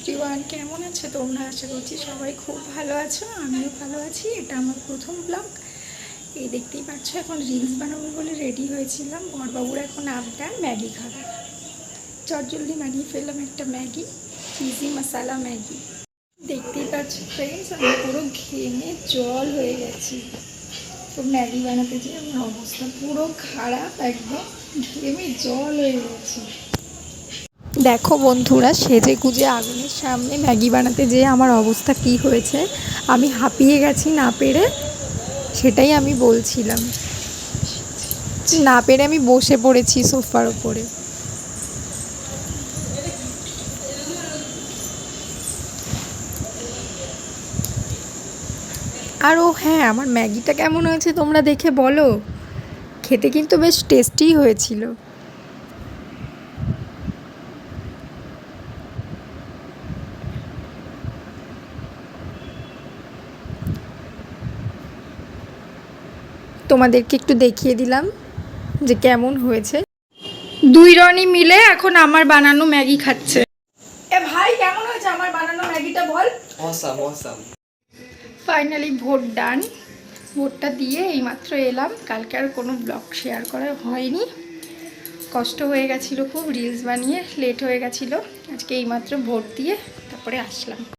Everyone, কেমন আছে তোমরা? আশা করছি সবাই খুব ভালো আছো, আমিও ভালো আছি। এটা আমার প্রথম ব্লগ। এই দেখতেই পাচ্ছ, এখন রিলস বানাবো বলে রেডি হয়েছিলাম। বড়বাবুর এখন আবদার ম্যাগি খাবে। চটজলদি বানিয়ে ফেললাম একটা ম্যাগি, চিজি মশালা ম্যাগি। দেখতেই পাচ্ছ ফ্রেন্ডস, আমি পুরো ঘেমে জল হয়ে গেছি। তো ম্যাগি বানাতে যেয়ে আমার অবস্থা পুরো খারাপ, একদম ঘেমে জল হয়ে গেছে। দেখো বন্ধুরা, সেজে গুজে আগুনের সামনে ম্যাগি বানাতে যেয়ে আমার অবস্থা কী হয়েছে। আমি হাঁপিয়ে গেছি না পেরে, সেটাই আমি বলছিলাম। না পেরে আমি বসে পড়েছি সোফার ওপরে। আর ও হ্যাঁ, আমার ম্যাগিটা কেমন হয়েছে তোমরা দেখে বলো। খেতে কিন্তু বেশ টেস্টিই হয়েছিল। তোমাদেরকে একটু দেখিয়ে দিলাম যে কেমন হয়েছে। দুই রনি মিলে এখন আমার বানানো ম্যাগি খাচ্ছে। এ ভাই, কেমন হয়েছে আমার বানানো ম্যাগিটা বল। Awesome awesome. Finally vote done. ভোটটা দিয়ে এইমাত্র এলাম। কালকে আর কোনো ব্লগ শেয়ার করা হয়নি, কষ্ট হয়ে গেছিলো খুব। রিলস বানিয়ে লেট হয়ে গেছিলো। আজকে এইমাত্র ভোট দিয়ে তারপরে আসলাম।